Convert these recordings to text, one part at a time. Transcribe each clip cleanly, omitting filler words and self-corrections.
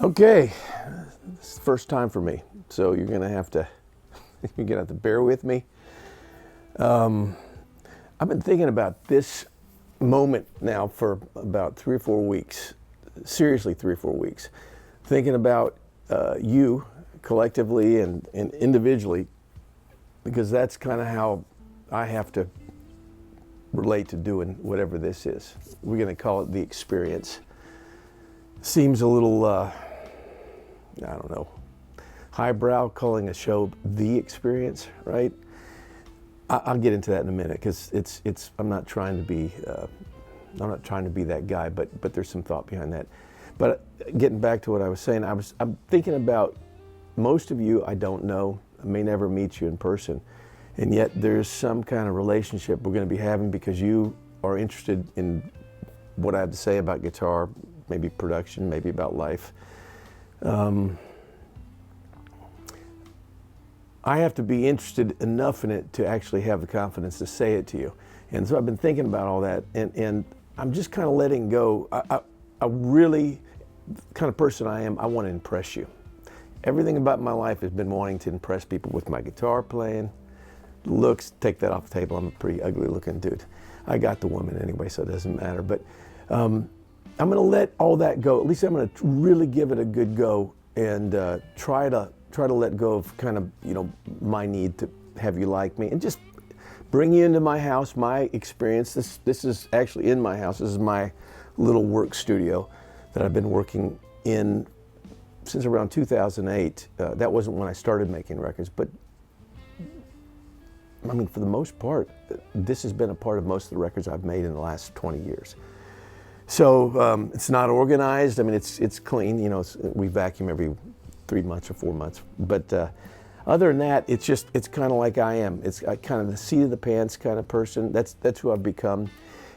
Okay, this is the first time for me, so you're gonna have to bear with me. I've been thinking about this moment now for about 3 or 4 weeks, seriously 3 or 4 weeks, thinking about you collectively and individually, because that's kind of how I have to relate to doing whatever this is. We're gonna call it the experience. Seems a little, I don't know, highbrow calling a show the experience, right? I'll get into that in a minute because I'm not trying to be that guy, but there's some thought behind that. But getting back to what I was saying, I'm thinking about most of you I don't know. I may never meet you in person, and yet there's some kind of relationship we're going to be having because you are interested in what I have to say about guitar, maybe production, maybe about life. I have to be interested enough in it to actually have the confidence to say it to you. And so I've been thinking about all that, and I'm just kind of letting go. I really, the kind of person I am, I want to impress you. Everything about my life has been wanting to impress people with my guitar playing. Looks, take that off the table, I'm a pretty ugly looking dude. I got the woman anyway, so it doesn't matter. But I'm gonna let all that go. At least I'm gonna really give it a good go and try to let go of kind of, my need to have you like me and just bring you into my house, my experience. This is actually in my house. This is my little work studio that I've been working in since around 2008. That wasn't when I started making records, but I mean, for the most part, this has been a part of most of the records I've made in the last 20 years. So it's not organized. I mean, it's clean. We vacuum every 3 months or 4 months. But other than that, it's kind of like I am. It's kind of the seat of the pants kind of person. That's who I've become.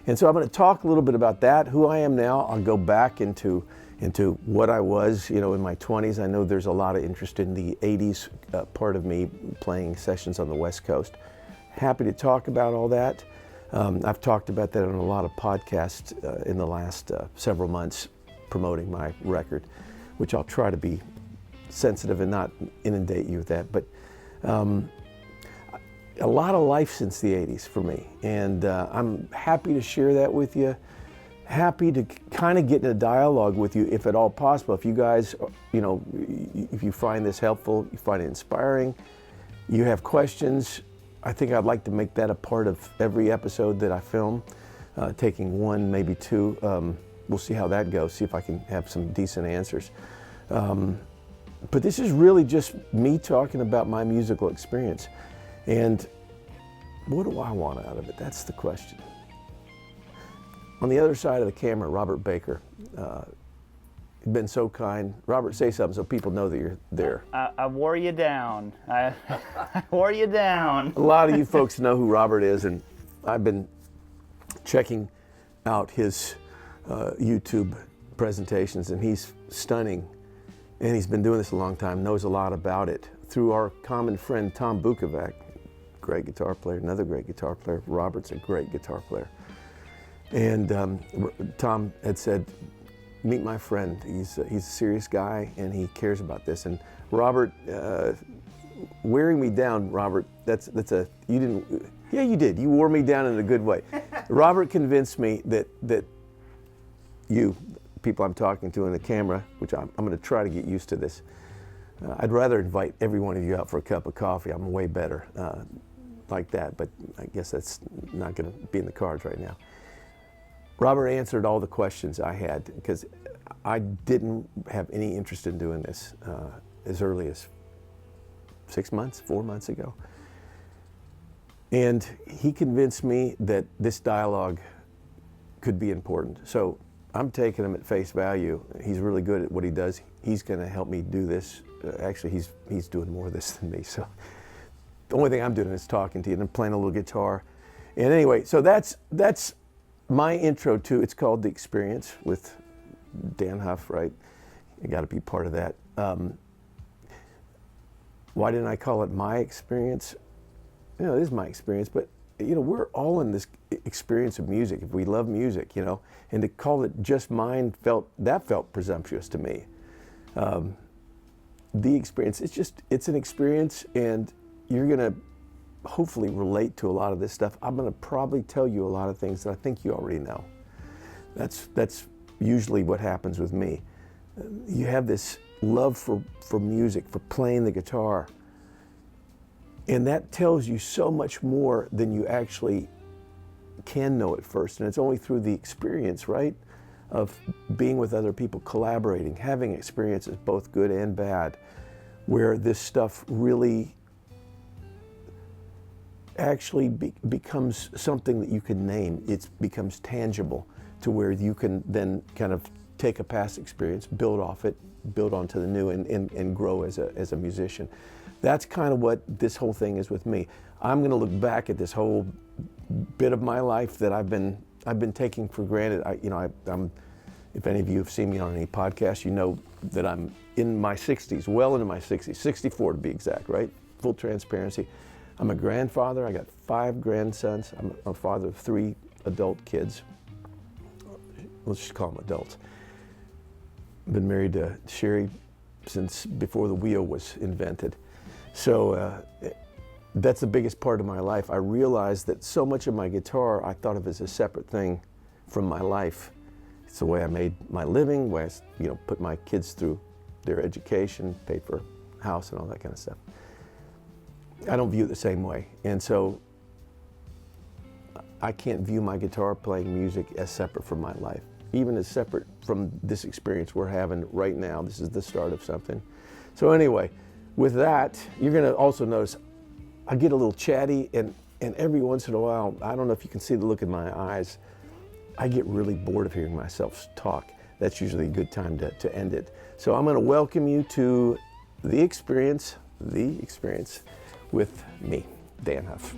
And so I'm going to talk a little bit about that, who I am now. I'll go back into what I was, in my 20s. I know there's a lot of interest in the 80s part of me playing sessions on the West Coast. Happy to talk about all that. I've talked about that on a lot of podcasts in the last several months promoting my record, which I'll try to be sensitive and not inundate you with that. But a lot of life since the 80s for me, and I'm happy to share that with you. Happy to kind of get in a dialogue with you if at all possible. If you guys, if you find this helpful, you find it inspiring, you have questions, I think I'd like to make that a part of every episode that I film, taking one, maybe two. We'll see how that goes, see if I can have some decent answers. But this is really just me talking about my musical experience. And what do I want out of it? That's the question. On the other side of the camera, Robert Baker. You've been so kind. Robert, say something so people know that you're there. I wore you down. I wore you down. A lot of you folks know who Robert is, and I've been checking out his YouTube presentations, and he's stunning. And he's been doing this a long time, knows a lot about it. Through our common friend, Tom Bukovac, great guitar player, another great guitar player. Robert's a great guitar player. And Tom had said, meet my friend. He's a serious guy, and he cares about this. And Robert, wearing me down, Robert, you didn't, yeah, you did. You wore me down in a good way. Robert convinced me that you, people I'm talking to in the camera, which I'm going to try to get used to this. I'd rather invite every one of you out for a cup of coffee. I'm way better like that, but I guess that's not going to be in the cards right now. Robert answered all the questions I had because I didn't have any interest in doing this as early as 4 months ago. And he convinced me that this dialogue could be important. So I'm taking him at face value. He's really good at what he does. He's going to help me do this. Actually, he's doing more of this than me. So the only thing I'm doing is talking to you and I'm playing a little guitar. And anyway, so that's my intro to, it's called The Experience with Dann Huff, right? You got to be part of that. Why didn't I call it my experience? It is my experience, but we're all in this experience of music. If we love music, and to call it just mine felt presumptuous to me. The experience, it's an experience, and you're gonna hopefully relate to a lot of this stuff. I'm gonna probably tell you a lot of things that I think you already know. That's usually what happens with me. You have this love for music, for playing the guitar, and that tells you so much more than you actually can know at first. And it's only through the experience, right, of being with other people, collaborating, having experiences, both good and bad, where this stuff really actually becomes something that you can name. It becomes tangible to where you can then kind of take a past experience, build off it, build onto the new, and grow as a musician. That's kind of what this whole thing is with me. I'm going to look back at this whole bit of my life that I've been taking for granted. I'm, if any of you have seen me on any podcast, you know that I'm in my 60s, well into my 60s, 64 to be exact, right? Full transparency. I'm a grandfather. I got 5 grandsons. I'm a father of 3 adult kids. Let's just call them adults. I've been married to Sherry since before the wheel was invented. So that's the biggest part of my life. I realized that so much of my guitar I thought of as a separate thing from my life. It's the way I made my living, way I put my kids through their education, paid for a house and all that kind of stuff. I don't view it the same way. And so I can't view my guitar playing music as separate from my life, even as separate from this experience we're having right now. This is the start of something. So anyway, with that, you're gonna also notice I get a little chatty, and every once in a while, I don't know if you can see the look in my eyes, I get really bored of hearing myself talk. That's usually a good time to end it. So I'm gonna welcome you to the experience with me, Dan Huff.